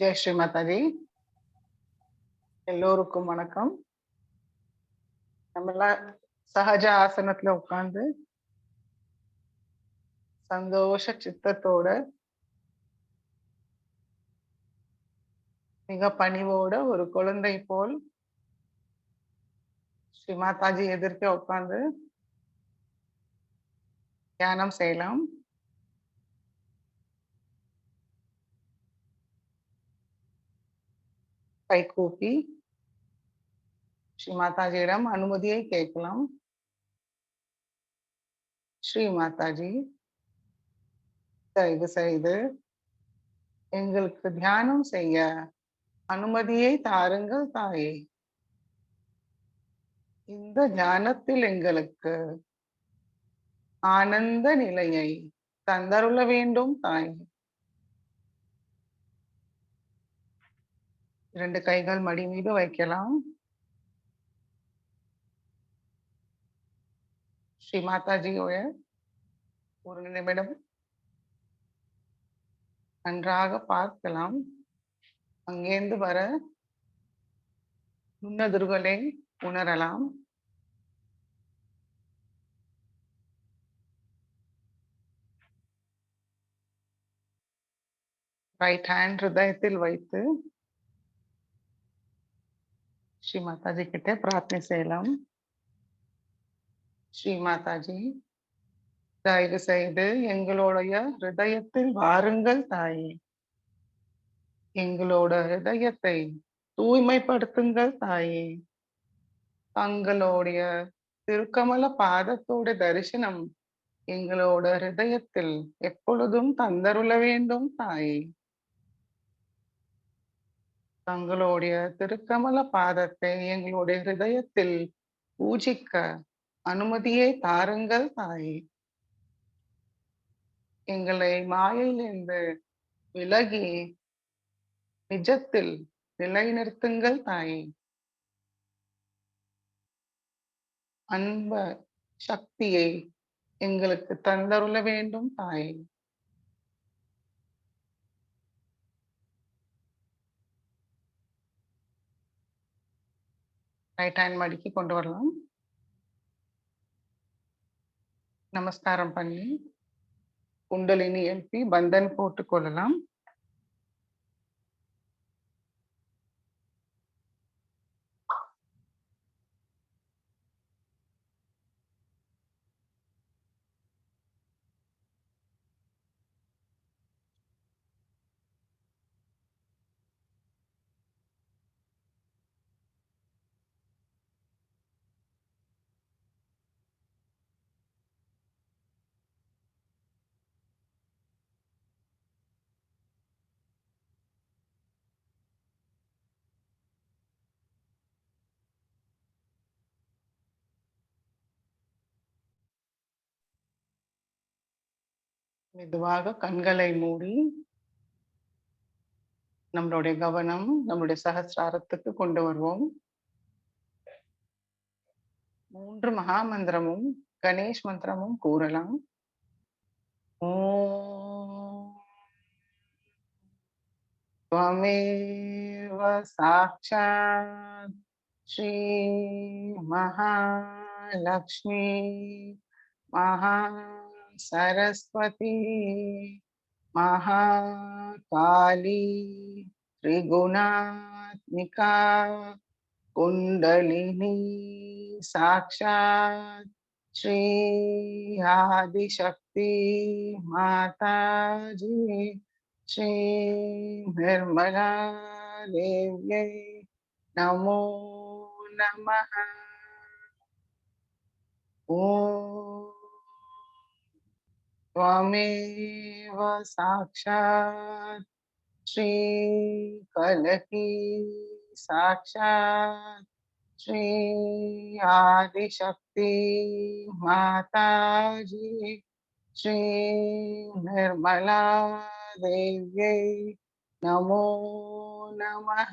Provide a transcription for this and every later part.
ஜெய் ஸ்ரீ மாதாஜி. எல்லோருக்கும் வணக்கம். நம்மளாம் சஹஜ ஆசனத்துல உட்கார்ந்து சந்தோஷ சித்தத்தோட மிக பணிவோட ஒரு குழந்தை போல் ஸ்ரீ மாதாஜி எதிர்க்க உட்கார்ந்து தியானம் செய்யலாம். கைகூப்பி ஸ்ரீ மாதாஜியிடம் அனுமதியை கேட்கலாம். ஸ்ரீ மாதாஜி, தயவு செய்து எங்களுக்கு தியானம் செய்ய அனுமதியை தாருங்கள் தாயே. இந்த தியானத்தில் எங்களுக்கு ஆனந்த நிலையை தந்தருள வேண்டும் தாயே. 2 கைகள் மடி மீது வைக்கலாம். ஸ்ரீ மாதாஜியோட ஒரு நிமிடம் நன்றாக பார்க்கலாம். அங்கேந்து வர நுண்ணதிர்வுகளை உணரலாம். ரைட் ஹேண்ட் ஹிருதயத்தில் வைத்து ஸ்ரீ மாதாஜி கிட்ட பிரார்த்தனை செய்யலாம். ஸ்ரீ மாதாஜி, தயவு செய்து எங்களுடைய ஹிருதயத்தில் வாருங்கள் தாயே. எங்களோட ஹிருதயத்தை தூய்மைப்படுத்துங்கள் தாயே. தங்களுடைய திருக்கமல பாதத்தோட தரிசனம் எங்களோட ஹிருதயத்தில் எப்பொழுதும் தந்தருள வேண்டும் தாயே. தங்களுடைய திருக்கமல பாதத்தை எங்களுடைய ஹிருதயத்தில் பூஜிக்க அனுமதியை தாருங்கள் தாயே. எங்களை மாயையிலிருந்து விலகி நிஜத்தில் நிலைநிறுத்துங்கள் தாயே. அன்ப சக்தியை எங்களுக்கு தந்தருள வேண்டும் தாயே. ரைட் ஹேண்ட் மடிக்கி கொண்டு வரலாம். நமஸ்காரம் பண்ணி குண்டலினி எழுப்பி பந்தன் போட்டுக் கொள்ளலாம். மெதுவாக கண்களை மூடி நம்மளுடைய கவனம் நம்மளுடைய சகஸ்ராரத்துக்கு கொண்டு வருவோம். 3 மகா மந்திரமும் கணேஷ் மந்திரமும் கூறலாம். ஓம் त्वमेव साक्षात् श्री महालक्ष्मी महासरस्वती महाकाली त्रिगुणात्मिका कुंडलिनी साक्षात् श्री आदिशक्ति माताजी श्री निर्मला देव्यै नमो नमः। ओम त्वमेव साक्षात् श्री कलकी साक्षात् श्री आदिशक्ति माताजी श्री निर्मला देव्यै नमो नमः।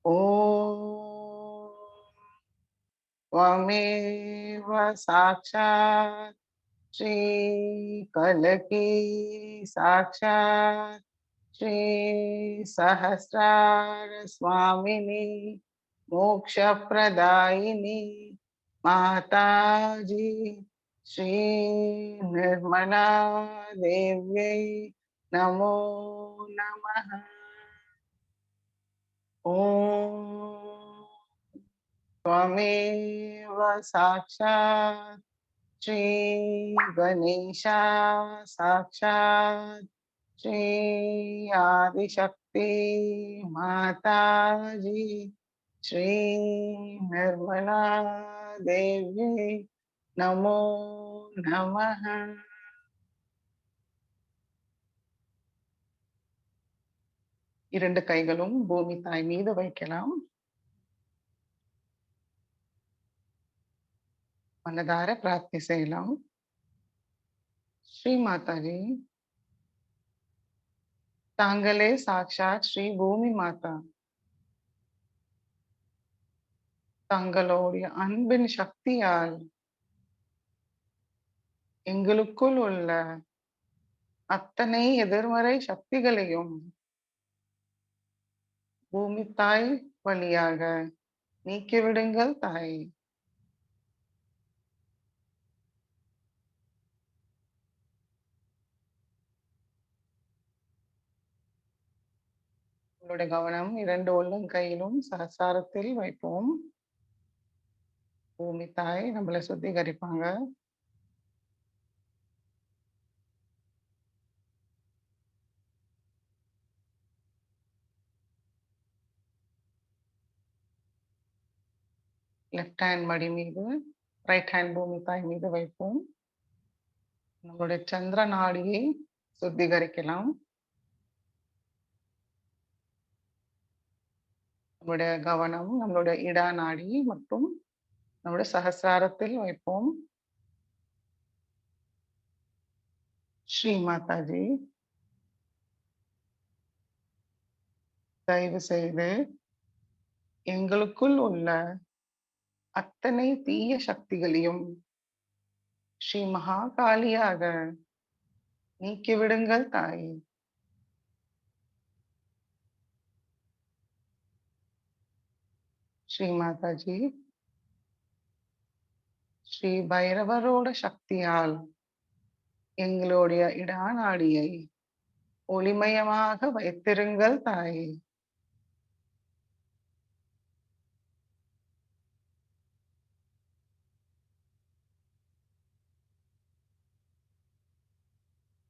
ओम त्वमेव साक्षात् श्री कलकी साक्षात् श्री सहस्रार स्वामिनी मोक्षप्रदायिनी माताजी श्री निर्मला देव्यै नमो नमः। ओम त्वमेव साक्षात् श्री गणेशा साक्षात् श्री आदिशक्ति आदिशक्ति माता जी श्री निर्मला देवी नमो नमः. இரண்டு கைகளும் பூமி தாய் மீது வைக்கலாம். மனதார பிரார்த்தனை செய்யலாம். ஸ்ரீ மாதாஜி, தாங்களே சாட்சாத் ஸ்ரீ பூமி மாதா. தங்களுடைய அன்பின் சக்தியால் எங்களுக்குள் உள்ள அத்தனை எதிர்மறை சக்திகளையும் பூமி தாய் வழியாக நீக்கிவிடுங்கள் தாய். உங்களுடைய கவனம் இரண்டு உள்ளங்கையிலும் சகசாரத்தில் வைப்போம். பூமி தாய் நம்மளை சுத்திகரிப்பாங்க. லெஃப்ட் ஹேண்ட் மடி மீது, ரைட் ஹேண்ட் பூமி தாய் மீது வைப்போம். நம்மளுடைய சந்திர நாடியை சுத்திகரிக்கலாம். நம்மளுடைய கவனம் நம்மளுடைய இடா நாடி மற்றும் நம்முடைய சகசிராரத்தில் வைப்போம். ஸ்ரீ மாதாஜி, தயவு செய்து எங்களுக்குள் உள்ள அத்தனை தீய சக்திகளையும் ஸ்ரீ மகாகாளியாக நீக்கிவிடுங்கள் தாய். ஸ்ரீ மாதாஜி, ஸ்ரீ பைரவரோட சக்தியால் எங்களுடைய இடாநாடியை ஒளிமயமாக வைத்திருங்கள் தாய்.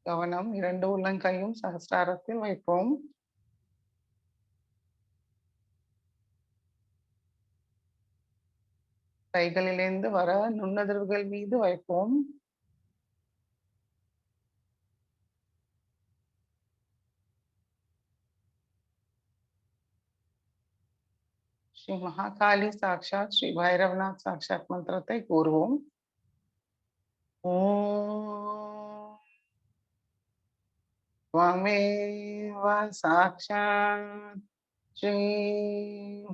கவனம் இரண்டு உள்ளங்கையும் சகஸ்ராரத்தில் வைப்போம். கைகளிலிருந்து வர நுண்ணதிர்வுகள் மீது வைப்போம். ஸ்ரீ மகாகாளி சாட்சாத் ஸ்ரீ பைரவநாத் சாட்சாத் மந்திரத்தை கூறுவோம். ஓம் त्वमेव साक्षात् श्री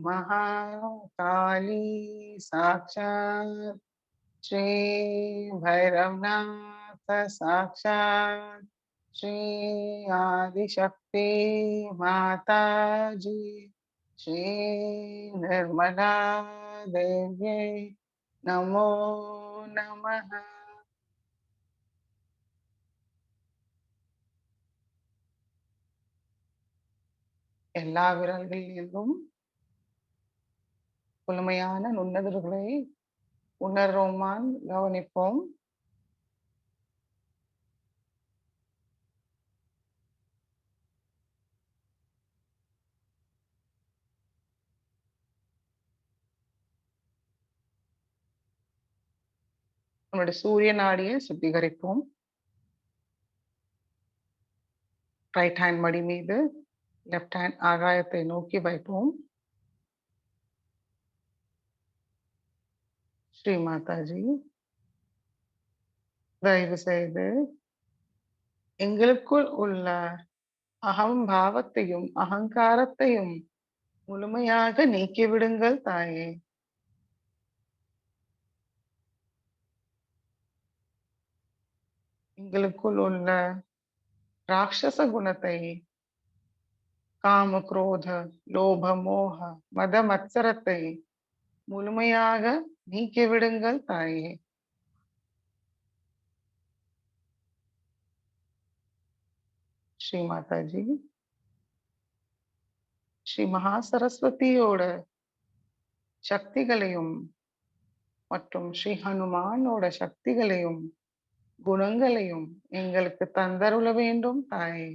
महाकाली साक्षात् श्री भैरवनाथ साक्षात् श्री आदिशक्ति माता जी श्री निर्मला देवी नमो नमः. எல்லா விரல்களிலும் புலமையான நுண்ணதிர்வுகளை உணர்வோமான் கவனிப்போம். நம்முடைய சூரிய நாடியை சுத்திகரிப்போம். ரைட் ஹேண்ட் மடி மீது, லெஃப்ட் ஹேண்ட் ஆகாயத்தை நோக்கி வைப்போம். ஸ்ரீ மாதாஜி, தயவு செய்து எங்களுக்குள் உள்ள அகம்பாவத்தையும் அகங்காரத்தையும் முழுமையாக நீக்கிவிடுங்கள் தாயே. எங்களுக்குள் உள்ள ராட்சச குணத்தை, காம குரோத லோப மோக மத மத்சரத்தை முழுமையாக நீக்கிவிடுங்கள் தாயே. ஸ்ரீ மாதாஜி, ஸ்ரீ மகா சரஸ்வதியோட சக்திகளையும் மற்றும் ஸ்ரீ ஹனுமானோட சக்திகளையும் குணங்களையும் எங்களுக்கு தந்தருள வேண்டும் தாயே.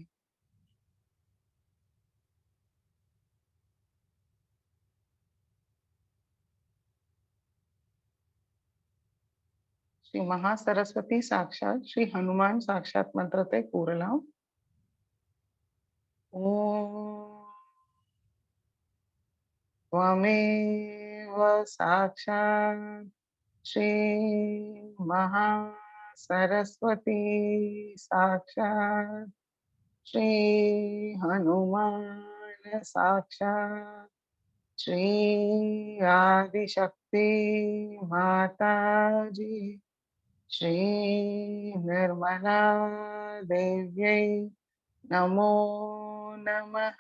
ஸ்ரீ மகா சரஸ்வதி சாக்ஷாத் ஸ்ரீ ஹனுமான் சாக்ஷாத் மந்திரத்தை கூறலாம். ஓம் त्वमेव साक्षात् श्री महा सरस्वती साक्षात् श्री हनुमान साक्षात् श्री आदिशक्ति माता जी श्री निर्मला देव्यै नमो नमः.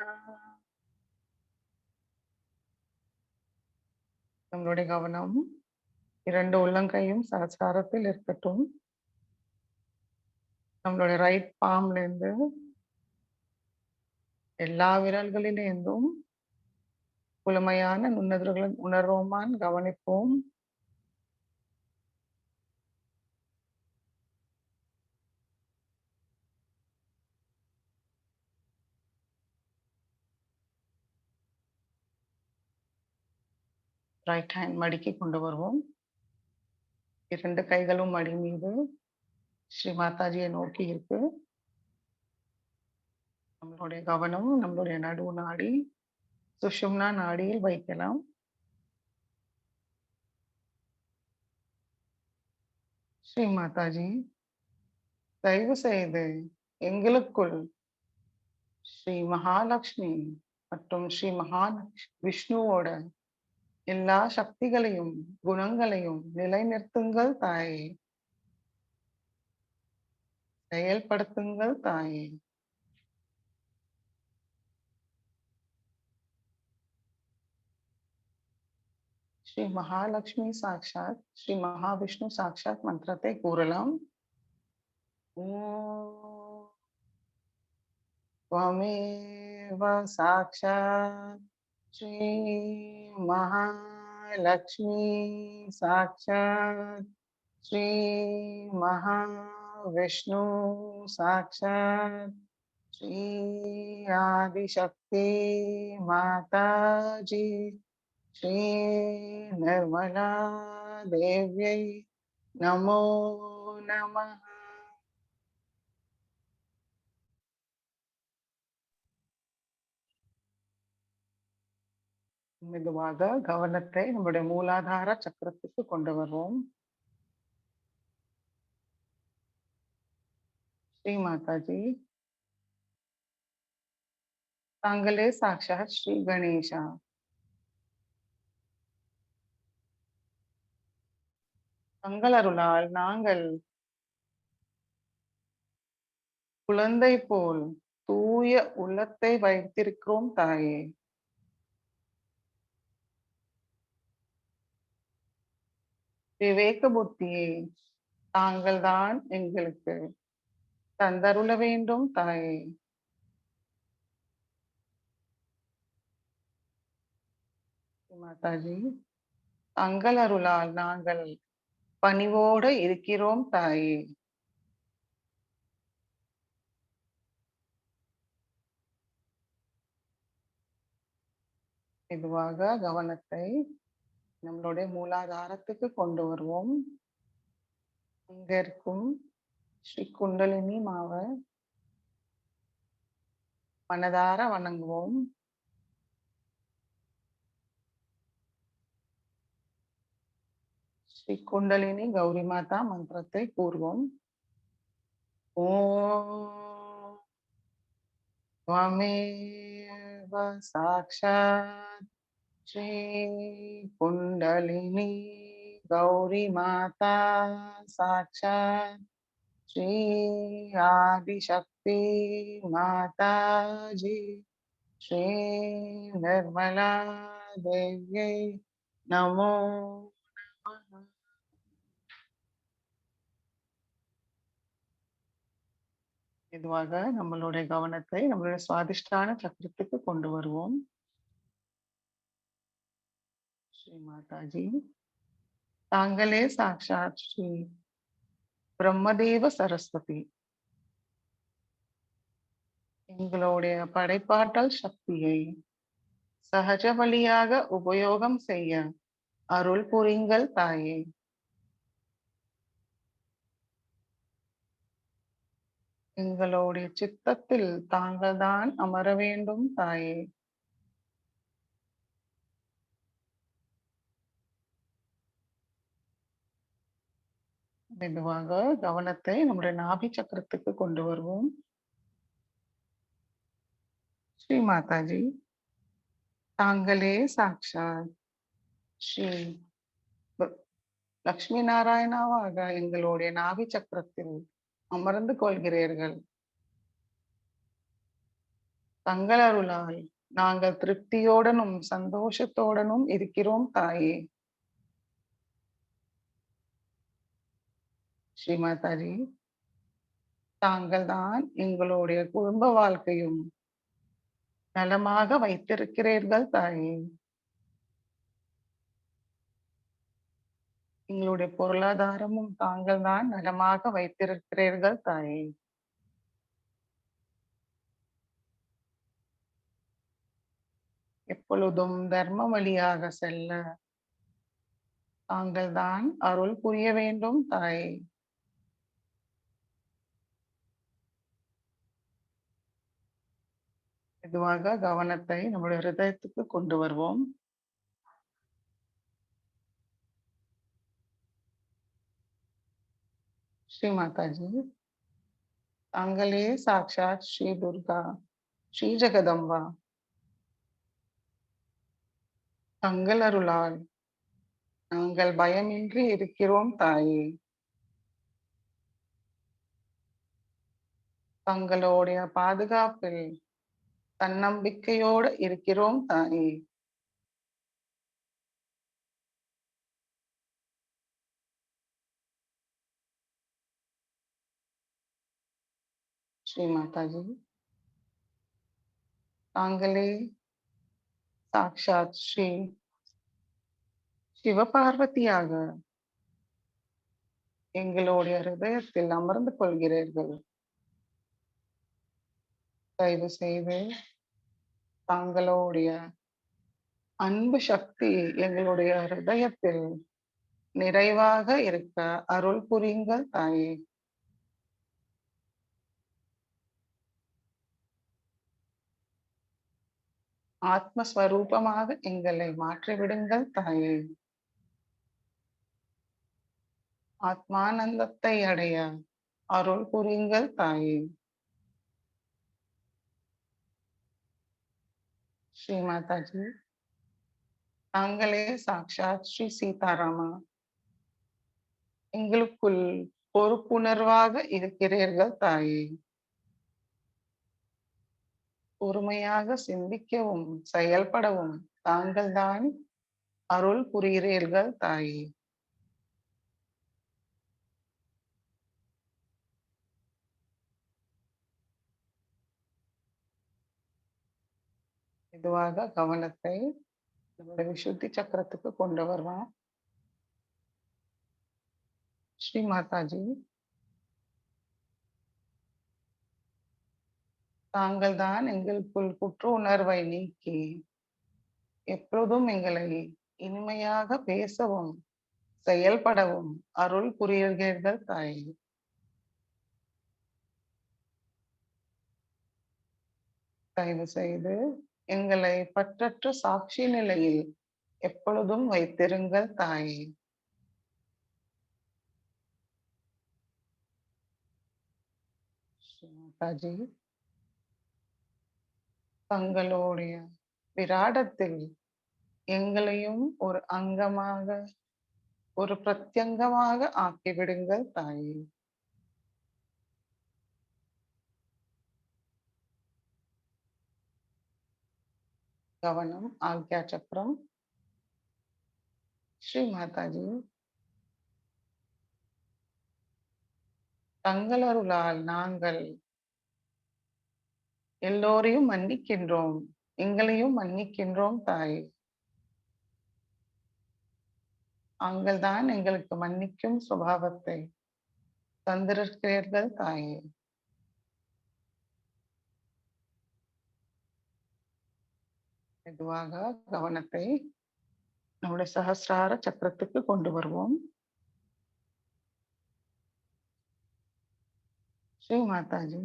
நம்மளுடைய கவனம் 2 உள்ளங்கையும் சகஸ்ராரத்தில் இருக்கட்டும். நம்மளுடைய ரைட் பாம்ல இருந்து எல்லா விரல்களிலிருந்தும் முழுமையான நுண்ணுணர்வுகளை உணர்வோமான் கவனிப்போம். ரைட் ஹேண்ட் மடிக்கி கொண்டு வருவோம். 2 கைகளும் மடி மீது ஸ்ரீ மாதாஜியை நோக்கி இருக்கு. நம்மளுடைய கவனம் நம்மளுடைய நடு நாடி சுஷும்னா நாடியில் வைக்கலாம். ஸ்ரீ மாதாஜி, தயவு செய்து எங்களுக்குள் ஸ்ரீ மகாலட்சுமி மற்றும் ஸ்ரீ விஷ்ணுவோட எல்லா சக்திகளையும் குணங்களையும் நிலைநிறுத்துங்கள் தாயே, செயல்படுத்துங்கள் தாயே. ஸ்ரீ மகாலட்சுமி சாக்ஷாத் ஸ்ரீ மகாவிஷ்ணு சாக்ஷாத் மந்திரத்தை கூறலாம். ஓம் त्वमेव साक्षात् श्री महालक्ष्मी साक्षात् श्री महाविष्णु साक्षात् श्री आदिशक्ति माता जी श्री निर्मला देव्यै नमो नमः. மெதுவாக கவனத்தை நம்முடைய மூலாதார சக்கரத்துக்கு கொண்டு வருவோம். ஸ்ரீ மாதாஜி, தாங்களே சாக்ஷாத் ஸ்ரீ கணேஷா. தங்கள் அருளால் நாங்கள் குழந்தை போல் தூய உள்ளத்தை வைத்திருக்கிறோம் தாயே. விவேக புத்தியை தாங்கள் தான் எங்களுக்கு தந்தருள வேண்டும் தாயே. மாதாஜி, தங்கள் அருளால் நாங்கள் பணிவோடு இருக்கிறோம் தாயே. மெதுவாக கவனத்தை நம்மளுடைய மூலாதாரத்துக்கு கொண்டு வருவோம். இங்க இருக்கும் ஸ்ரீ குண்டலினி மாவை மனதார வணங்குவோம். ஸ்ரீ குண்டலினி கௌரி மாதா மந்திரத்தை கூறுவோம். ஓம் त्वमेव साक्षात् श्री कुंडलिनी गौरी माता साक्षात् श्री आदिशक्ति माता जी श्री निर्मला देव्यै नमो नमः. மெதுவாக நம்மளுடைய கவனத்தை நம்மளுடைய சுவாதிஷ்டான சக்கரத்துக்கு கொண்டு வருவோம். ஸ்ரீ மாதாஜி, தாங்களே சாக்ஷாத் ஸ்ரீ பிரம்மதேவ சரஸ்வதி. எங்களுடைய படைப்பாற்றல் சக்தியை சஹஜ வழியாக உபயோகம் செய்ய அருள் புரிங்கள் தாயே. எங்களுடைய சித்தத்தில் தாங்கள்தான் அமர வேண்டும் தாயே. மெதுவாக கவனத்தை நம்முடைய நாபி சக்கரத்துக்கு கொண்டு வருவோம். ஸ்ரீ மாதாஜி, தாங்களே சாக்ஷாத் ஸ்ரீ ப லக்ஷ்மி நாராயணாவாக எங்களுடைய நாபி சக்கரத்தில் அமர்ந்து கொள்கிறீர்கள். தங்கள் அருளால் நாங்கள் திருப்தியோடனும் சந்தோஷத்தோடனும் இருக்கிறோம் தாயே. ஸ்ரீ மாதாஜி, தாங்கள் தான் எங்களுடைய குடும்ப வாழ்க்கையும் நலமாக வைத்திருக்கிறீர்கள் தாயே. எங்களுடைய பொருளாதாரமும் தாங்கள் தான் நலமாக வைத்திருக்கிறீர்கள் தாயே. எப்பொழுதும் தர்ம வழியாக செல்ல தாங்கள் தான் அருள் புரிய வேண்டும் தாயே. மெதுவாக கவனத்தை நம்முடைய ஹிருதயத்துக்கு கொண்டு வருவோம். ஸ்ரீ மாதாஜி, தாங்களே சாக்ஷாத் ஸ்ரீ துர்கா, ஸ்ரீ ஜெகதம்பா. தங்கள் அருளால் நாங்கள் பயமின்றி இருக்கிறோம் தாயே. தங்களுடைய பாதுகாப்பில் தன்னம்பிக்கையோடு இருக்கிறோம் தாயே. ஸ்ரீ மாதாஜி, தாங்களே சாக்ஷாத் ஸ்ரீ சிவபார்வதியாக எங்களுடைய ஹிருதயத்தில் அமர்ந்து கொள்கிறீர்கள். தயவு செய்து தாங்களுடைய அன்பு சக்தி எங்களுடைய ஹிருதயத்தில் நிறைவாக இருக்க அருள் புரியுங்கள் தாயே. ஆத்மஸ்வரூபமாக எங்களை மாற்றிவிடுங்கள் தாயே. ஆத்மானந்தத்தை அடைய அருள் புரியுங்கள் தாயே. ஸ்ரீ மாதாஜி, தாங்களே சாக்ஷாத் ஸ்ரீ சீதாராமா எங்களுக்குள் பொறுப்புணர்வாக இருக்கிறீர்கள் தாயே. பொறுமையாக சிந்திக்கவும் செயல்படவும் தாங்கள்தான் அருள் புரிகிறீர்கள் தாயே. மெதுவாக கவனத்தை நம்முடைய விசுத்தி சக்கரத்துக்கு கொண்டு வருவோம். ஸ்ரீ மாதாஜி, தாங்கள் தான் எங்களுக்குள் குற்ற உணர்வை நீக்கி எப்பொழுதும் எங்களை இனிமையாக பேசவும் செயல்படவும் அருள் புரிகிறீர்கள் தாயே. தயவு செய்து எங்களை பற்றற்ற சாட்சி நிலையில் எப்பொழுதும் வைத்திருங்கள் தாயே. ஸ்ரீ மாதாஜி, தங்களுடைய விராடத்தில் எங்களையும் ஒரு அங்கமாக ஒரு பிரத்யங்கமாக ஆக்கிவிடுங்கள் தாயே. கவனம் ஆக்யா சக்கரம். ஸ்ரீ மாதாஜி, தங்கள் அருளால் நாங்கள் எல்லோரையும் மன்னிக்கின்றோம், எங்களையும் மன்னிக்கின்றோம் தாயே. தாங்கள்தான் எங்களுக்கு மன்னிக்கும் சுபாவத்தை தந்திருக்கிறீர்கள் தாயே. மெதுவாக கவனத்தை நம்முடைய சஹஸ்ரார சக்கரத்துக்கு கொண்டு வருவோம். ஸ்ரீ மாதாஜி,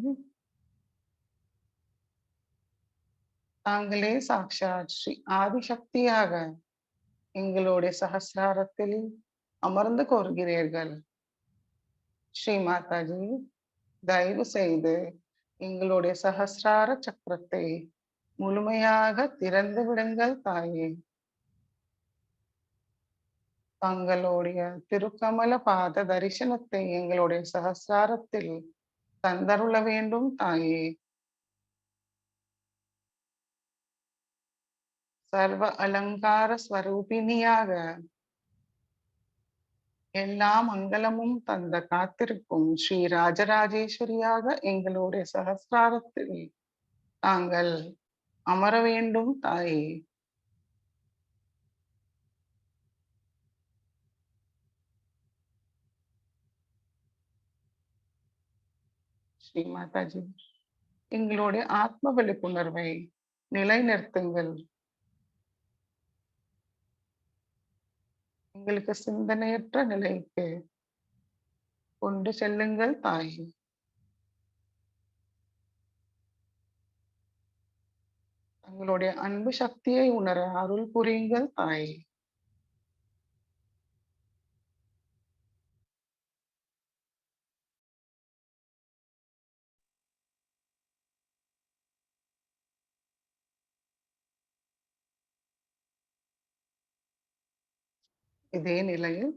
தாங்களே சாக்ஷாத் ஸ்ரீ ஆதிசக்தியாக எங்களுடைய சகஸ்ராரத்தில் அமர்ந்து கோருகிறீர்கள். ஸ்ரீ மாதாஜி, தயவு செய்து எங்களுடைய சகஸ்ரார சக்கரத்தை முழுமையாக திறந்து விடுங்கள் தாயே. தங்களுடைய திருக்கமல பாத தரிசனத்தை எங்களுடைய சகஸ்ராரத்தில் தந்தருள வேண்டும் தாயே. சர்வ அலங்கார ஸ்வரூபிணியாக எல்லா மங்களமும் தந்த காத்திருக்கும் ஸ்ரீ ராஜராஜேஸ்வரியாக எங்களுடைய சகஸ்ராரத்தில் தாங்கள் அமர வேண்டும் தாயே. ஸ்ரீ மாதாஜி, எங்களுடைய ஆத்ம விழிப்புணர்வை நிலைநிறுத்துங்கள். எங்களுக்கு சிந்தனையற்ற நிலைக்கு கொண்டு செல்லுங்கள் தாயே. தங்களுடைய அன்பு சக்தியை உணர அருள் புரியுங்கள் தாயே. இதே நிலையில்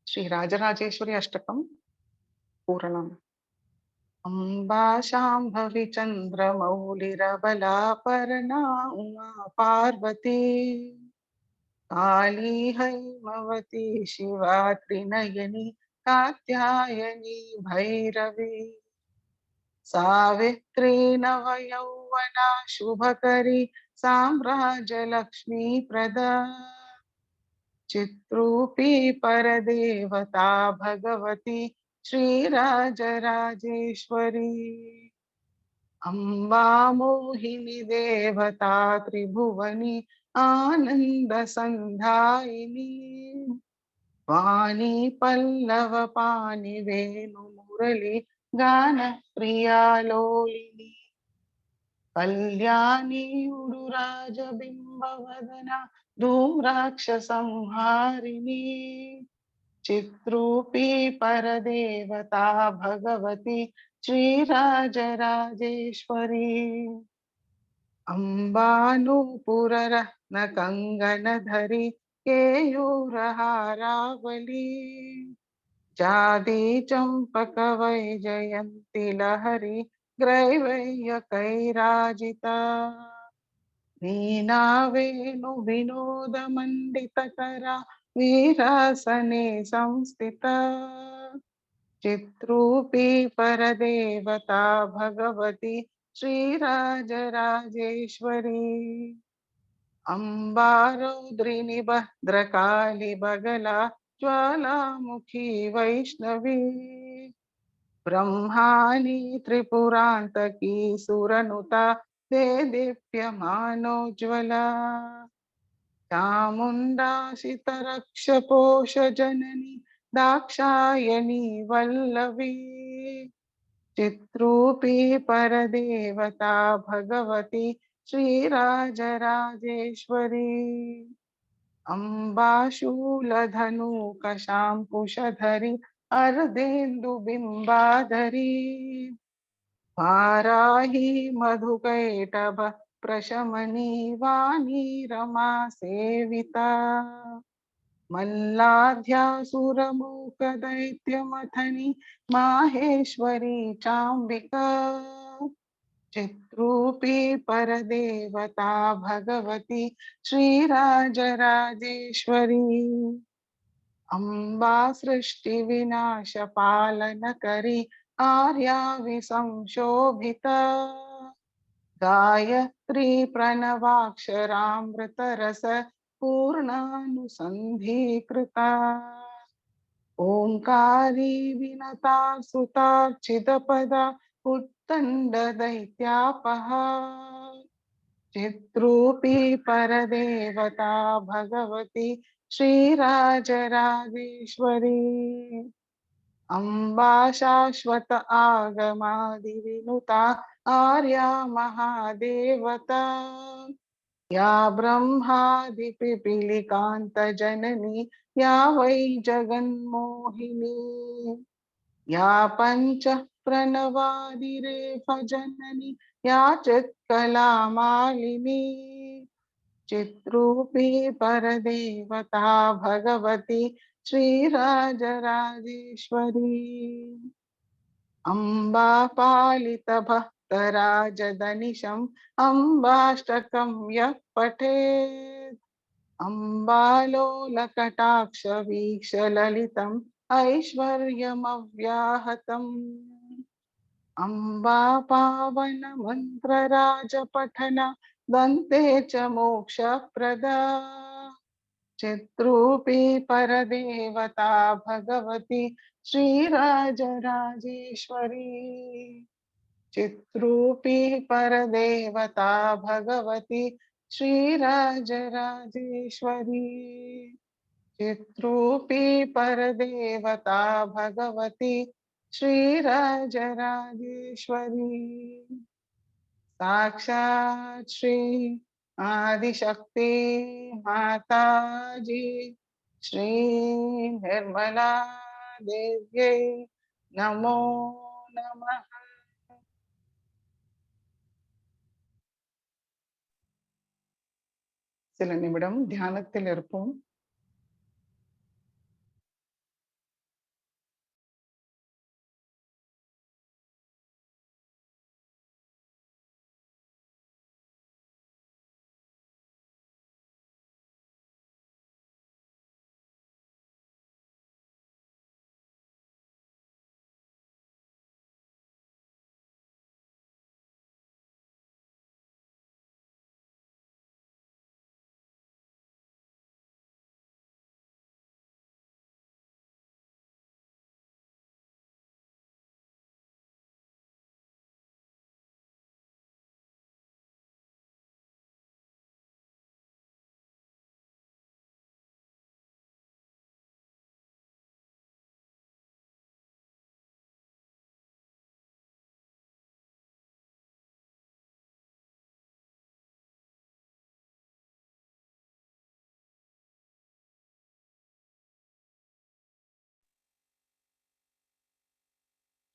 ஸ்ரீ ராஜராஜேஸ்வரி அஷ்டகம் பூரணம். அம்பா சாம்பவி சந்திரமௌலிரபலாபரணா உமா பார்வதி काली हैमवती शिवा त्रिनयनी कात्यायनी भैरवी सावित्री नवयौवना शुभकरी साम्राज्यलक्ष्मी प्रदा चित्रूपी परदेवता भगवती श्रीराजराजेश्वरी अम्बा मोहिनी देवता त्रिभुवनी आनंद संधायिनी वाणी पल्लव पाणि वेणु मुरली गान प्रिया लोलिनी कल्याणी उडुराज बिंब वदना धूम्राक्ष संहारिणी चित्रूपी परदेवता भगवती श्रीराजराजेश्वरी अम्बानुपुररत्न कंगनधरी केयूरहारावली जादी चंपक वैजयंती लहरी ग्रैवैय कैराजिता वीणा वेणु विनोद मंडितकरा वीरासने संस्थिता चित्रूपी परदेवता भगवती श्रीराजराजेश्वरी अम्बारौद्रिणी भद्रकाली बगला ज्वालामुखी वैष्णवी ब्रह्माणी त्रिपुरांतकी सुरनुता दे दीप्यमानोज्वला चामुंडा शीतरक्षपोष जननी दाक्षायणी वल्लवी चित्रूपी परदेवता भगवती श्रीराजराजेश्वरी अम्बाशूलधनुकशाङ्कुशधरी अर्धेन्दुबिम्बाधरी वाराही मधुकैटभ प्रशमनी वाणी रमा सेविता मल्लाध्यासुरमूकदैत्यमथनी माहेश्वरी चाम्बिका चित्रूपी परदेवता भगवती श्रीराजराजेश्वरी अम्बा सृष्टि विनाश पालन करी आर्या विसंशोभिता गायत्री प्रणवाक्षरामृत रस पूर्णानुसंधीकृता ओंकारी विनता सुतार्चितपदा उत्तंड दैत्यापहा चित्रूपी परदेवता भगवती श्रीराजराजेश्वरी अम्बा शाश्वत आगमादिविनुता आर्या महादेवता या ब्रह्मादिपिपीलिकान्तजननी या वै जगन्मोहिनी या पंच प्रणवादिरेफ जननी या चित्कलामालिनी चित्रूपी परदेवता भगवती श्रीराजराजेश्वरी अम्बा पालित भक्तराजदनिशम् अम्बाष्टकं यः पठेत् अम्बालोलकटाक्ष वीक्ष ललितम् ऐश्वर्यमव्याहतम् अम्बा पावन मन्त्रराज पठन दन्ते च मोक्षप्रदा चित्रूपी परदेवता भगवती श्रीराजराजेश्वरी चित्रूपी परदेवता भगवती श्रीराजराजेश्वरी चित्रूपी परदेवता भगवती श्रीराजराजेश्वरी साक्षात् श्री आदिशक्ति माता जी श्री निर्मला देव्यै नमो नमः. சில நிமிடம் தியானத்தில் இருப்போம்.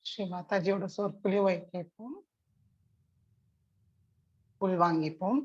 ஸ்ரீ மாதாஜியோட சொற்பொழிவை கேட்போம், உள்வாங்கிப்போம்.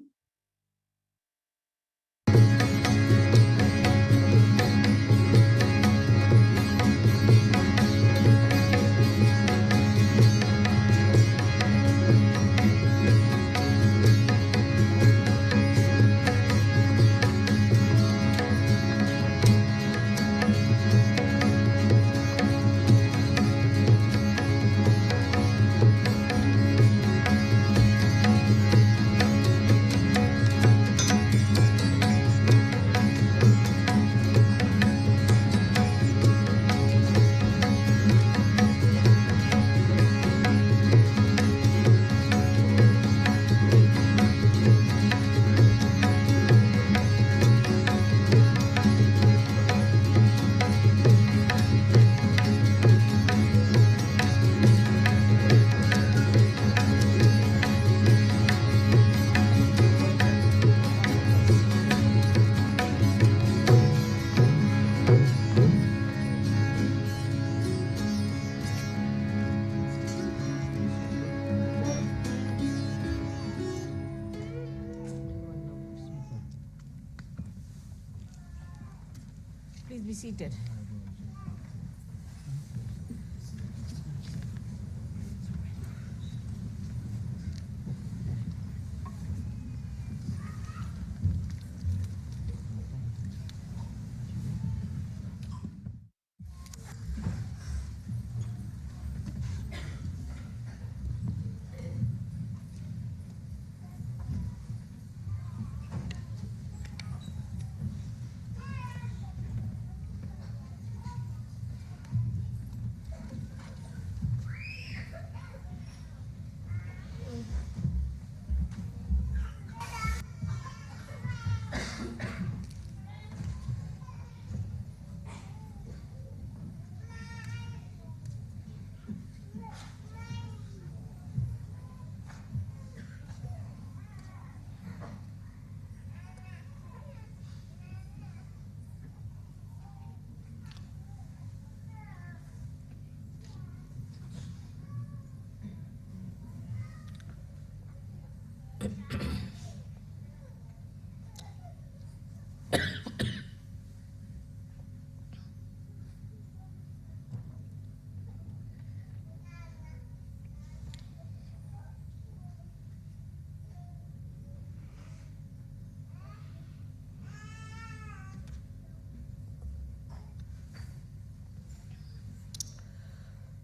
Please be seated.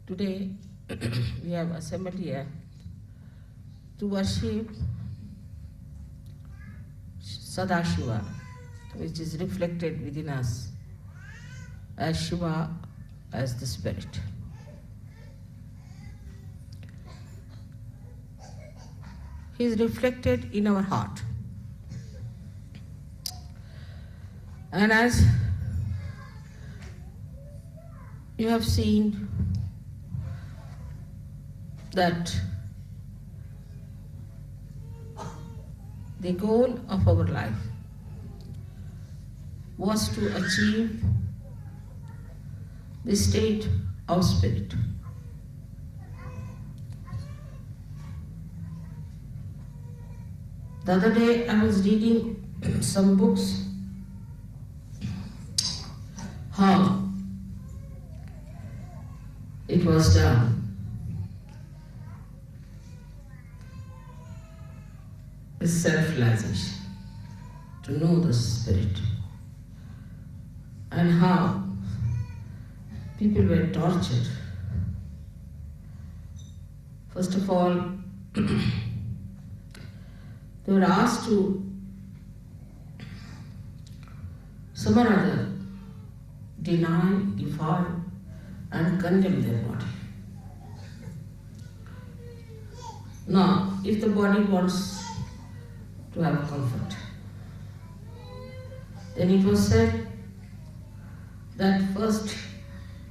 Today we have assembled here to worship Sadashiva, which is reflected within us as Shiva, as the spirit. He is reflected in our heart. And as you have seen that the goal of our life was to achieve the state of spirit. The other day I was reading some books how it was done. With self-realization, to know the spirit, and how people were tortured. First of all, they were asked to some or other deny, defile, and condemn their body. Now, if the body wants to have comfort, then it was said that first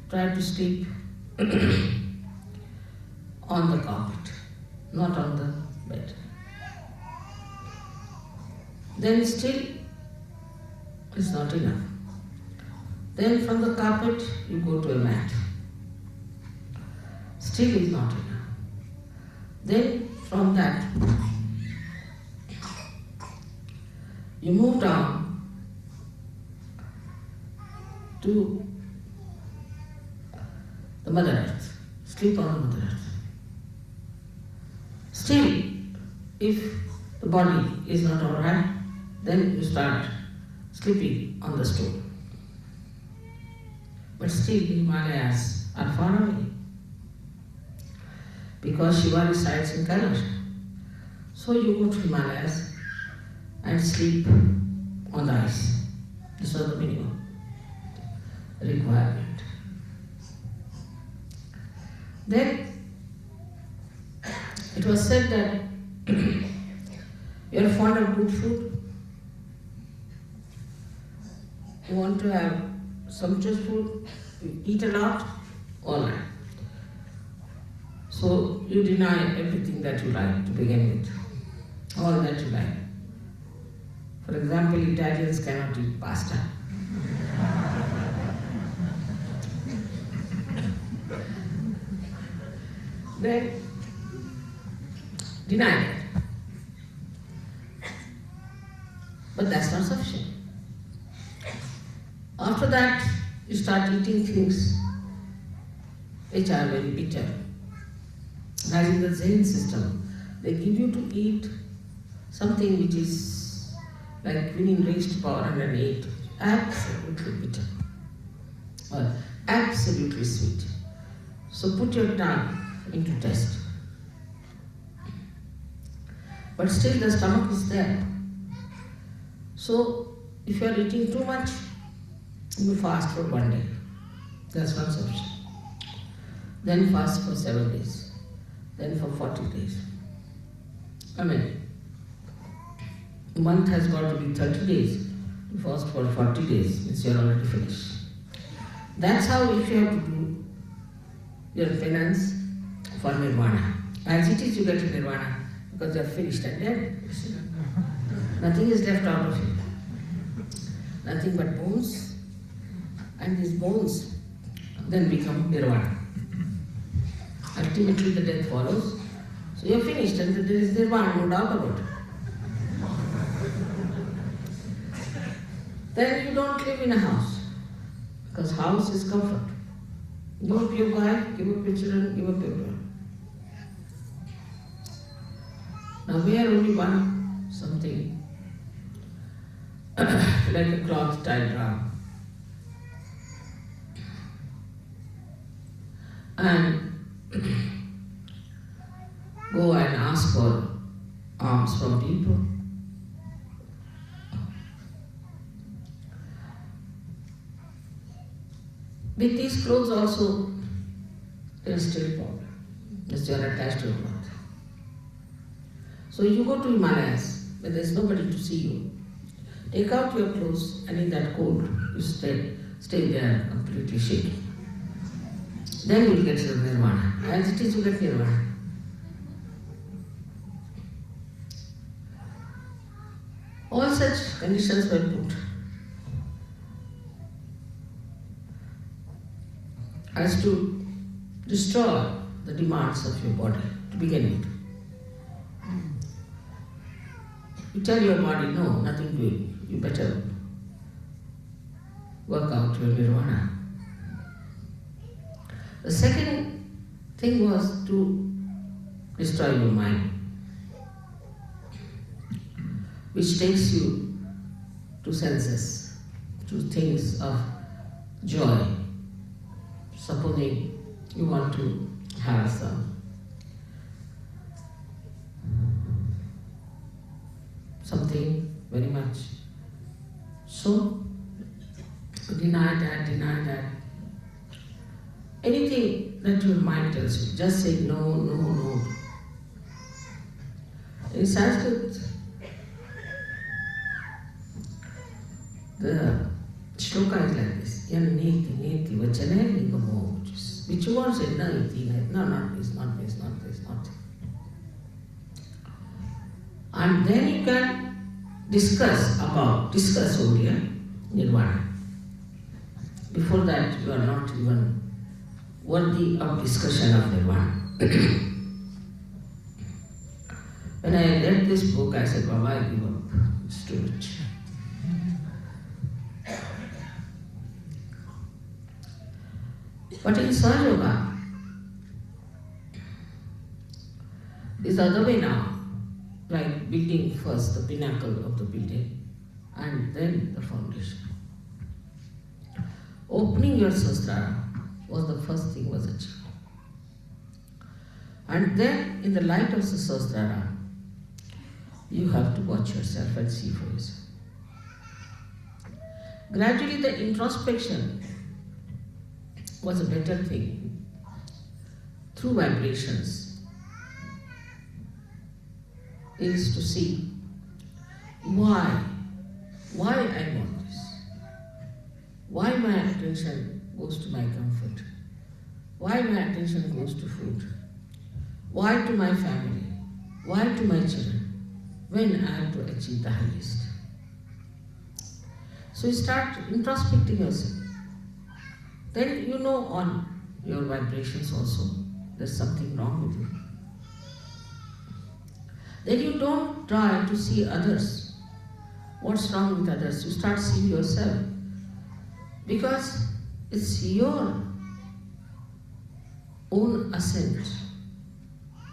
try to sleep on the carpet, not on the bed. Then still is not enough. Then from the carpet you go to a mat. Still is not enough. Then from that you move down to the Mother Earth, sleep on the Mother Earth. Still, if the body is not alright, then you start sleeping on the stool. But still the Himalayas are far away, because Shiva resides in Kailash. So you go to Himalayas and sleep on the ice. This was the minimum requirement. Then it was said that you are fond of good food, you want to have sumptuous food, you eat a lot, all right. So you deny everything that you like to begin with, all that you like. For example, Italians cannot eat pasta. Then deny it. But that's not sufficient. After that, you start eating things which are very bitter. As in the Zen system, they give you to eat something which is like winning raised to power 108, absolutely bitter or absolutely sweet. So put your tongue into test. But still the stomach is there. So if you are eating too much, you fast for 1 day. That's one solution. Then fast for 7 days. Then for 40 days. A month has got to be 30 days. You fast for 40 days, means you are already finished. That's how if you have to do your penance for nirvana. As it is, you get to nirvana because you are finished and dead. Nothing is left out of you. Nothing but bones, and these bones then become nirvana. Ultimately the death follows. So you are finished and there is nirvana, no doubt about it. Then you don't live in a house, because house is comfort. Give up your wife, give up your children, give up your work. Now wear only one something like a cloth tied around. And go and ask for alms from people. With these clothes also, there is still a problem. Because you are attached to your cloth. So you go to Himalayas, where there is nobody to see you. Take out your clothes, and in that cold, you stay there completely shaking. Then you will get your nirvana. As it is, you get nirvana. All such conditions were put as to destroy the demands of your body to begin with. You tell your body, no, nothing doing. You better work out your nirvana. The second thing was to destroy your mind, which takes you to senses, to things of joy. Supposing you want to have something very much. So, deny that. Anything that your mind tells you, just say no. In Sanskrit, the shloka is like this. Neti vachane nigamo. Which you want to say, no, not this. And then you can discuss only nirvana. Before that, you are not even worthy of discussion of nirvana. When I read this book, I said, Baba, I give up. It's too much. But in Sahajya Yoga, it's the other way now. Like building first the pinnacle of the building and then the foundation. Opening your sahasrara was the first thing was achieved. And then in the light of the sahasrara, you have to watch yourself and see for yourself. Gradually the introspection was a better thing. Through vibrations is to see why I want this, why my attention goes to my comfort, why my attention goes to food, why to my family, why to my children, when I have to achieve the highest. So you start introspecting yourself. Then you know on your vibrations also, there's something wrong with you. Then you don't try to see others. What's wrong with others? You start seeing yourself. Because it's your own ascent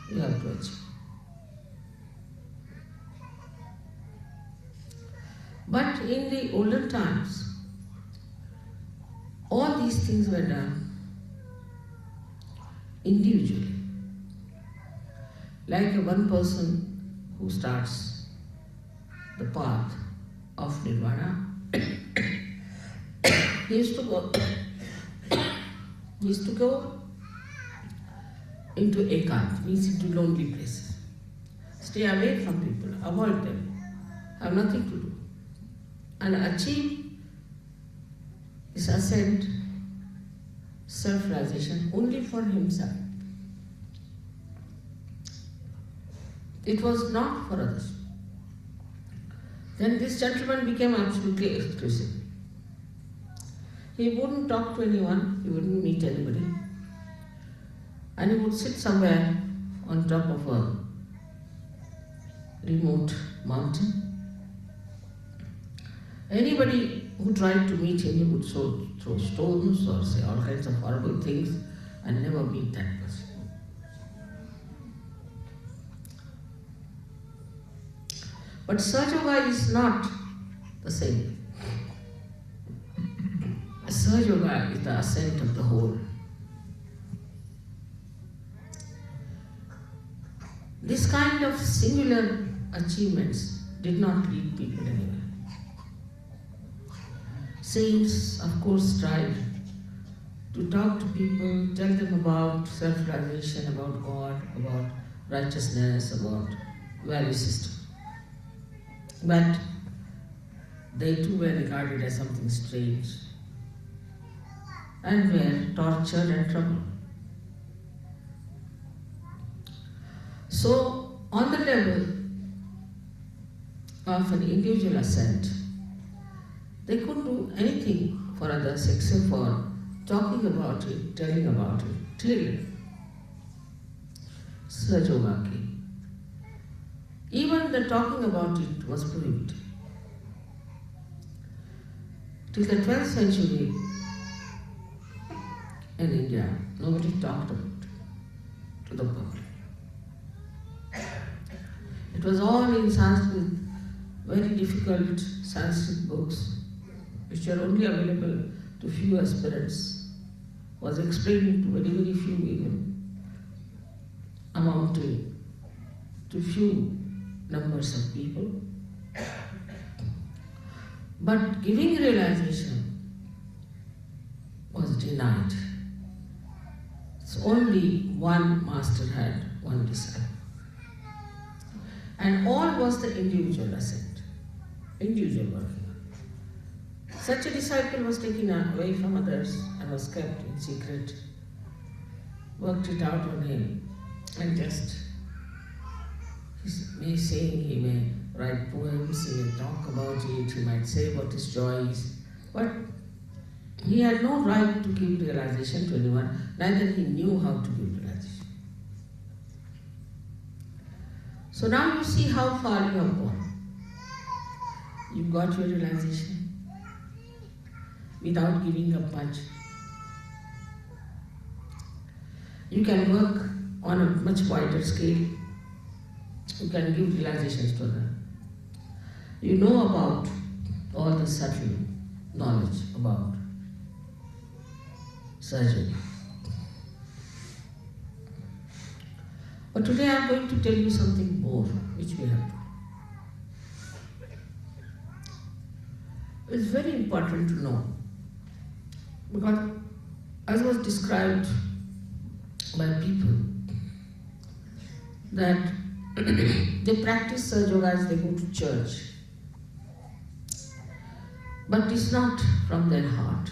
you have to achieve. But in the olden times, all these things were done individually. Like one person who starts the path of nirvana, he used to go into ekant, means into lonely places. Stay away from people, avoid them, have nothing to do, and achieve his ascent, self-realization only for himself. It was not for others. Then this gentleman became absolutely exclusive. He wouldn't talk to anyone, he wouldn't meet anybody, and he would sit somewhere on top of a remote mountain. Anybody who tried to meet him, he would throw stones or say all kinds of horrible things and never meet that person. But Sahajya Yoga is not the same. Sahajya Yoga is the ascent of the whole. This kind of singular achievements did not lead people anywhere. Saints, of course, strive to talk to people, tell them about self-realization, about God, about righteousness, about value system. But they too were regarded as something strange and were tortured and troubled. So, on the level of an individual ascent, they couldn't do anything for others except for talking about it, telling about it, till Sahajya came. Even the talking about it was prohibited. Till the 12th century in India, nobody talked about it to the public. It was all in Sanskrit, very difficult Sanskrit books, which were only available to few aspirants, was explained to very, very few even, amounting to few numbers of people. But giving realization was denied. So only one master had one disciple. And all was the individual ascent, individual working. Such a disciple was taken away from others and was kept in secret, worked it out on him, and just, he may sing, he may write poems, he may talk about it, he might say what his joy is, but he had no right to give realization to anyone, neither he knew how to give realization. So now you see how far you have gone. You got your realization without giving up much. You can work on a much wider scale. You can give realizations to them. You know about all the subtle knowledge about Sahajya. But today I am going to tell you something more which we have to. It's very important to know, because as was described by people, that they practice Sahajya as they go to church, but it's not from their heart.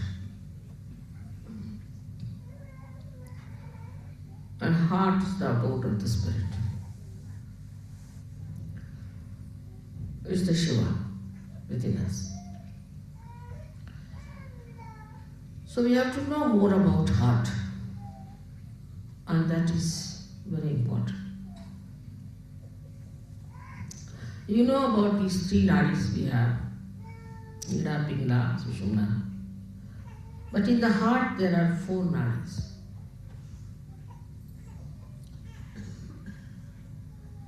And heart is the abode of the spirit. It's the Shiva within us. So we have to know more about heart, and that is very important. You know about these three nadis we have, Ida, Pingla, Sushumna. But in the heart there are four nadis.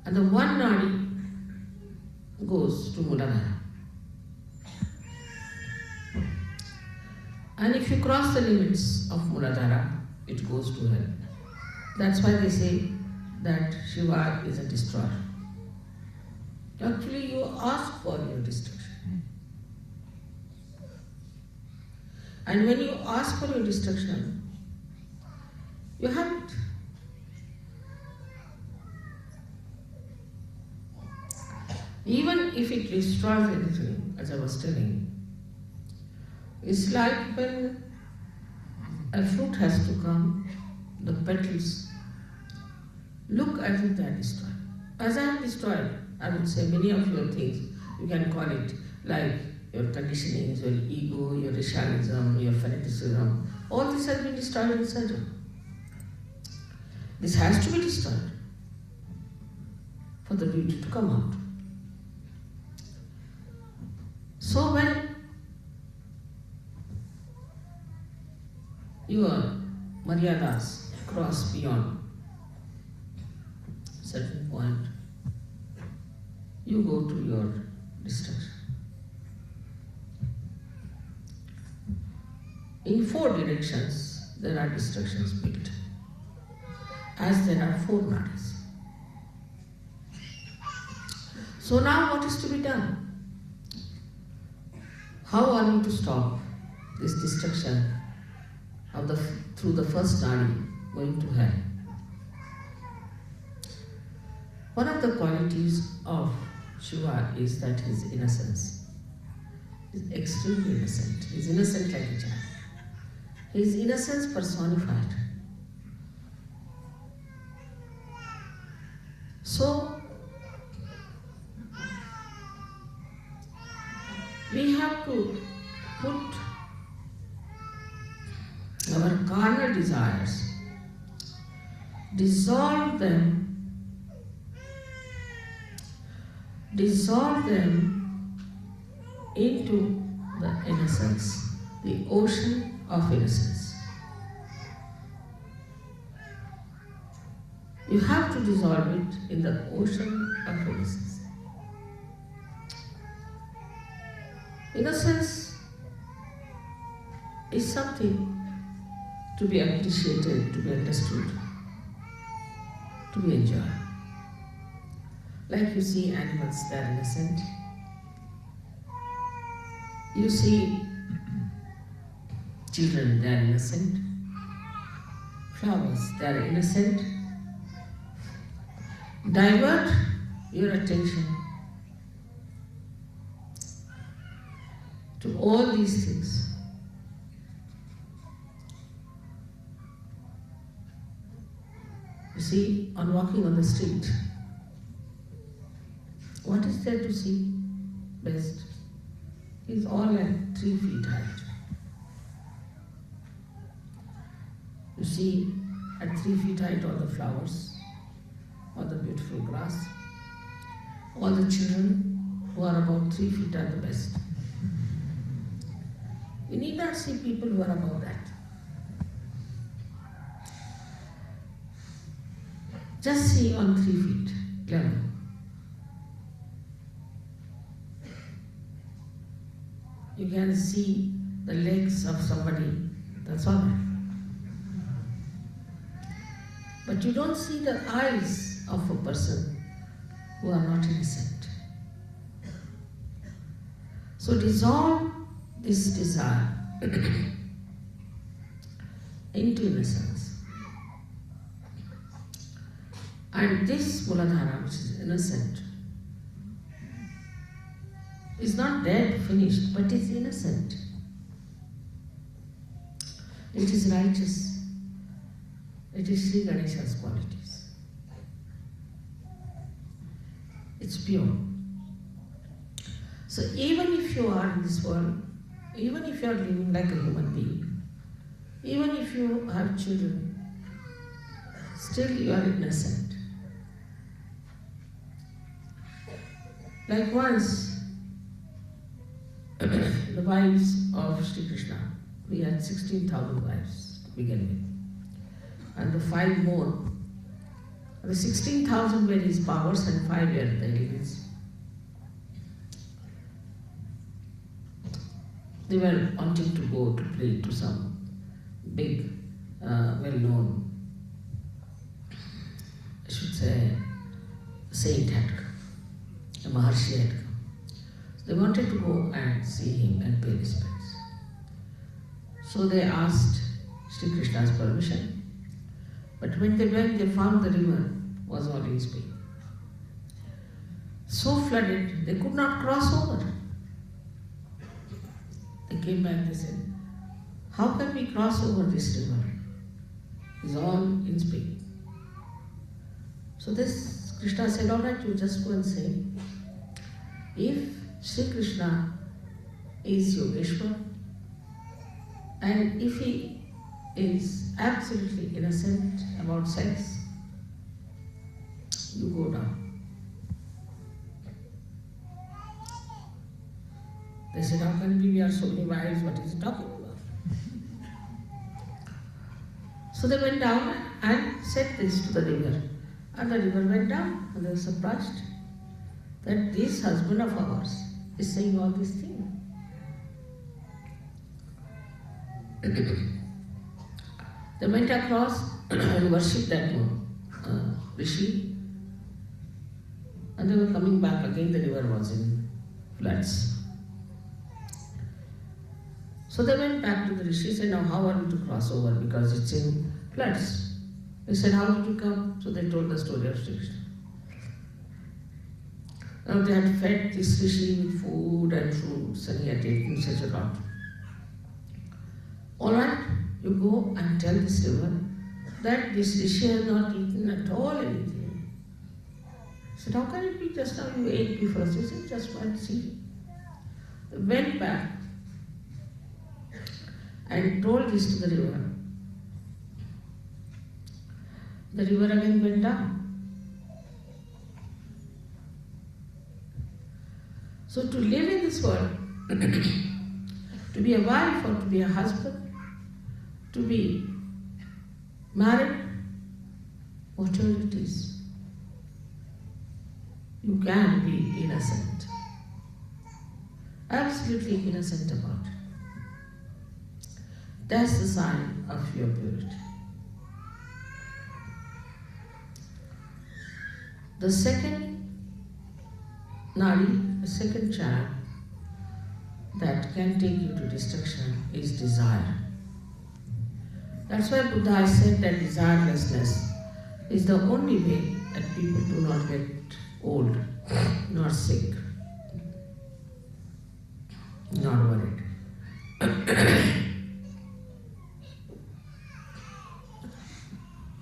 And the one nadi goes to Muladhara. And if you cross the limits of Muladhara, it goes to hell. That's why they say that Shiva is a destroyer. Actually, you ask for your destruction. And when you ask for your destruction, you have it. Even if it destroys anything, as I was telling, it's like when a fruit has to come, the petals look as if they are destroyed. As I am destroyed, I would say many of your things, you can call it like your conditionings, your ego, your rationalism, your fanaticism, all this has been destroyed in Sahajya. This has to be destroyed for the beauty to come out. So when your maryadas cross beyond a certain point, you go to your destruction. In four directions there are destructions built, as there are four nadis. So now what is to be done? How are we to stop this destruction of through the first nadi going to hell? One of the qualities of Shiva is that his innocence. He is extremely innocent. He is innocent like a child. His innocence personified. So, we have to put our carnal desires, dissolve them into the innocence, the ocean of innocence. You have to dissolve it in the ocean of innocence. Innocence is something to be appreciated, to be understood, to be enjoyed. Like you see animals, they are innocent. You see children, they are innocent. Flowers, they are innocent. Divert your attention to all these things. You see, on walking on the street, what is there to see best? It's all at 3 feet height. You see at 3 feet height all the flowers, all the beautiful grass, all the children who are about 3 feet are the best. You need not see people who are above that. Just see on 3 feet level. You can see the legs of somebody, that's all right. But you don't see the eyes of a person who are not innocent. So dissolve this desire into innocence. And this Muladhara, which is innocent, is not dead, finished, but is innocent. It is righteous. It is Sri Ganesha's qualities. It's pure. So even if you are in this world, even if you are living like a human being, even if you have children, still you are innocent. Like once, the wives of Sri Krishna, we had 16,000 wives to begin with. And the 5 more, the 16,000 were his powers and 5 were the elements. They were wanting to go to pray to some big, well-known, I should say, saint had come, a Maharshi had come. So they wanted to go and see him and pay respects. So they asked Sri Krishna's permission. But when they went, they found the river was all in speed. So flooded, they could not cross over. They came back, they said, how can we cross over this river? It's all in speed. So this Krishna said, all right, you just go and say, if Sri Krishna is Yogeshwar, and if he is absolutely innocent about sex, you go down. They said, how can we are so many wives, what is he talking about? So they went down and said this to the river. And the river went down, and they were surprised that this husband of ours is saying all these things. They went across and worshipped that Rishi. And they were coming back again, the river was in floods. So they went back to the rishi, said, now how are we to cross over because it's in floods? They said, how did you come? So they told the story of Sri Krishna. Now they had fed this rishi with food and fruits and he had taken such a lot. Alright, you go and tell this river that this rishi has not eaten at all anything. He said, how can it be? Just now you ate before us. He said, just one see. They went back and told this to the river. The river again went down. So to live in this world, to be a wife or to be a husband, to be married, whatever it is, you can be innocent. Absolutely innocent about it. That's the sign of your purity. The second nadi, the second channel that can take you to destruction is desire. That's why Buddha has said that desirelessness is the only way that people do not get old, nor sick, nor worried.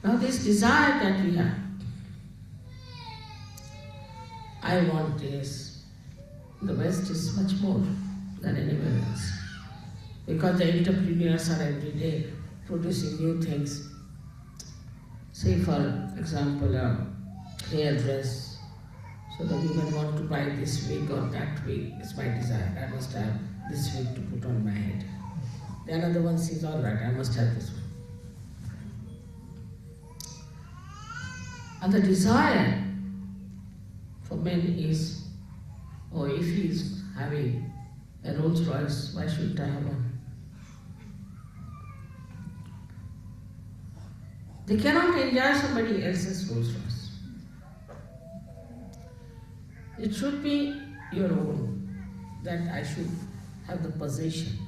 Now this desire that we have, I want this, the West is much more than anywhere else. Because the entrepreneurs are every day producing new things. Say for example, a hairdress, so the women want to buy this wig or that wig, it's my desire, I must have this wig to put on my head. The another one says, all right, I must have this one. And the desire for men is, oh, if he is having a Rolls Royce, why shouldn't I have one? They cannot enjoy somebody else's Rolls Royce. It should be your own, that I should have the possession.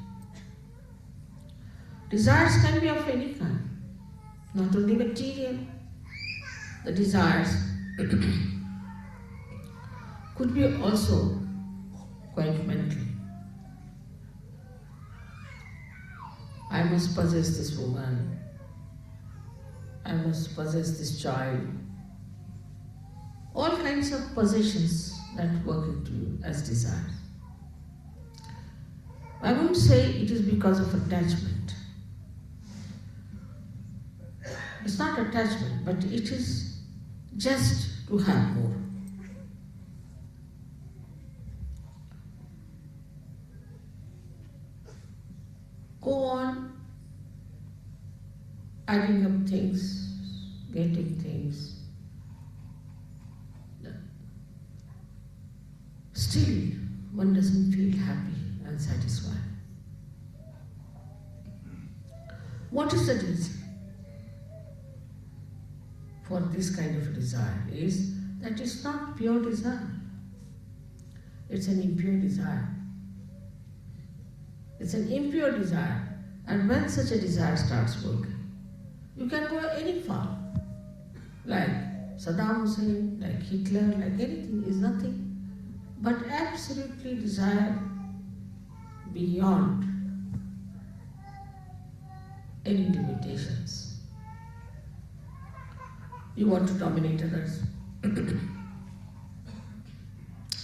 Desires can be of any kind, not only material. The desires could be also quite mental. I must possess this woman. I must possess this child. All kinds of possessions that work into you as desires. I won't say it is because of attachment. It's not attachment, but it is just to have more. Go on adding up things, getting things. Still, one doesn't feel happy and satisfied. What is the reason for this kind of desire? Is that it's not pure desire. It's an impure desire. It's an impure desire. And when such a desire starts working, you can go any far. Like Saddam Hussein, like Hitler, like anything is nothing but absolutely desire beyond any limitations. You want to dominate others.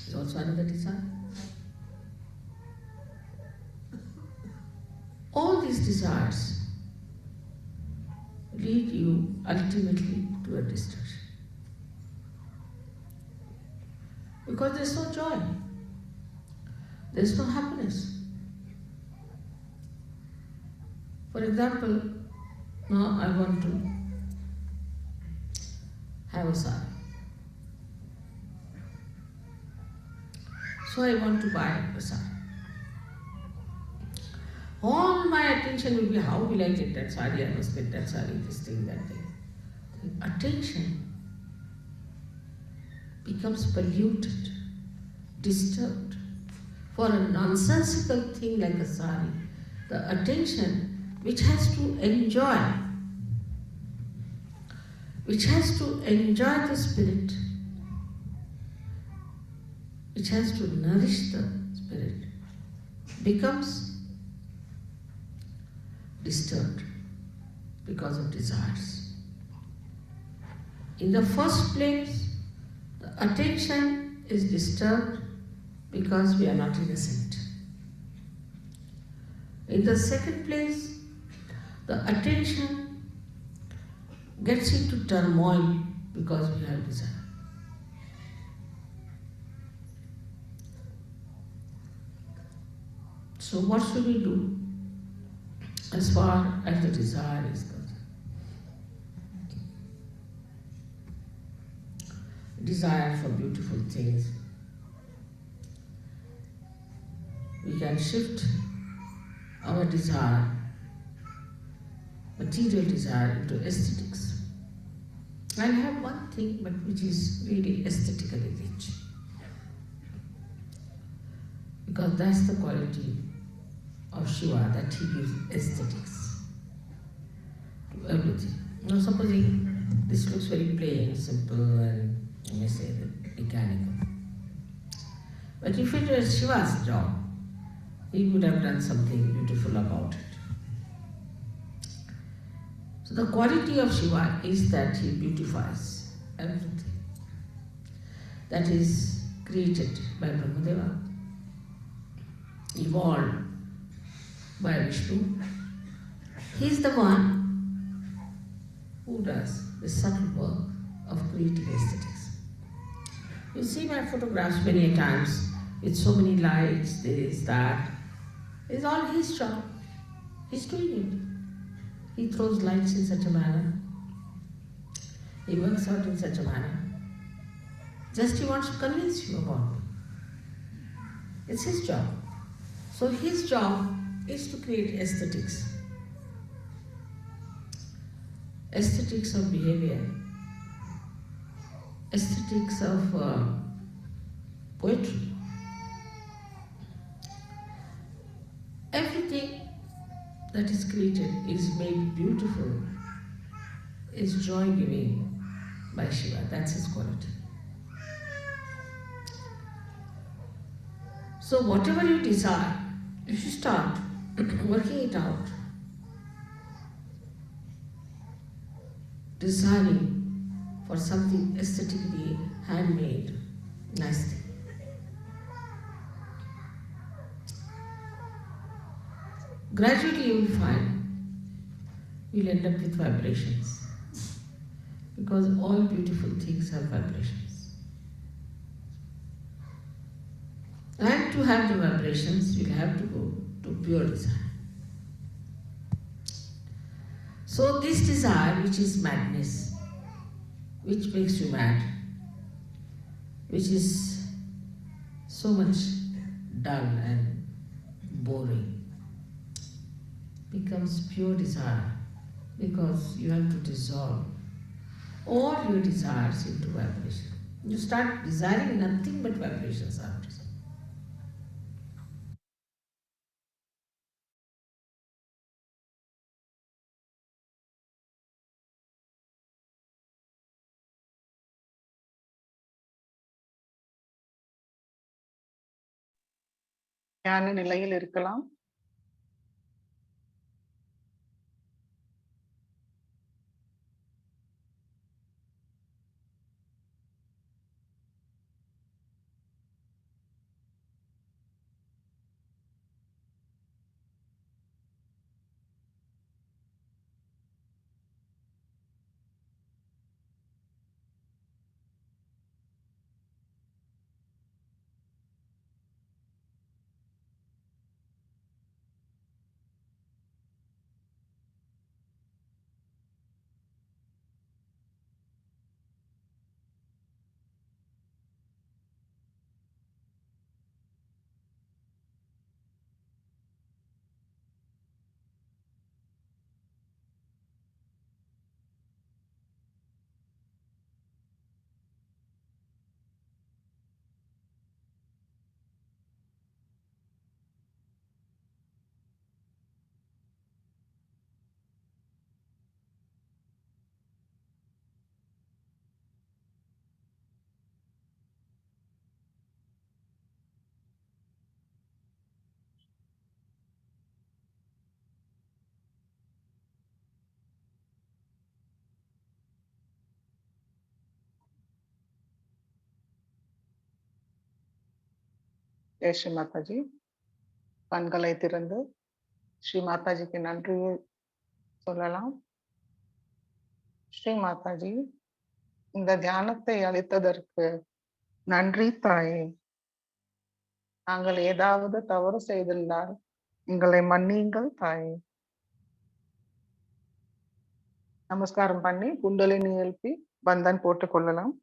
Is also another desire. All these desires lead you ultimately to a destruction. Because there's no joy, there's no happiness. For example, now I want to have a son. So I want to buy a son. All my attention will be, how will I get that sari? I must get that sari, this thing, that thing. Attention becomes polluted, disturbed. For a nonsensical thing like a sari, the attention which has to enjoy, the spirit, which has to nourish the spirit, becomes disturbed because of desires. In the first place, the attention is disturbed because we are not innocent. In the second place, the attention gets into turmoil because we have desire. So what should we do as far as the desire is concerned? Desire for beautiful things. We can shift our desire, material desire, into aesthetics. I have one thing, but which is really aesthetically rich. Because that's the quality of Shiva, that he gives aesthetics to everything. Now supposing this looks very plain, simple, and you may say that mechanical. But if it was Shiva's job, he would have done something beautiful about it. So the quality of Shiva is that he beautifies everything that is created by Brahmadeva, evolved by Vishnu. He is the one who does the subtle work of creating aesthetics. You see my photographs many times with so many lights, this, that. It's all his job. He's doing it. He throws lights in such a manner. He works out in such a manner. Just he wants to convince you about it. It's his job. So his job is to create aesthetics. Aesthetics of behavior. Aesthetics of poetry. Everything that is created is made beautiful, is joy-giving by Shiva. That's his quality. So whatever you desire, if you start working it out, desiring for something aesthetically handmade, nice thing. Gradually you will find you'll end up with vibrations, because all beautiful things have vibrations. And to have the vibrations, you'll have to go to pure desire. So this desire, which is madness, which makes you mad, which is so much dull and boring, becomes pure desire, because you have to dissolve all your desires into vibration. You start desiring nothing but vibrations after. ஞான நிலையில் இருக்கலாம். ஜெய் ஸ்ரீ மாதாஜி. கண்களை திறந்து ஸ்ரீ மாதாஜிக்கு நன்றி சொல்லலாம். ஸ்ரீ மாதாஜி, இந்த தியானத்தை அளித்ததற்கு நன்றி தாயே. நாங்கள் ஏதாவது தவறு செய்திருந்தால் எங்களை மன்னியுங்கள் தாயே. நமஸ்காரம் பண்ணி குண்டலினி எழுப்பி பந்தன் போட்டுக் கொள்ளலாம்.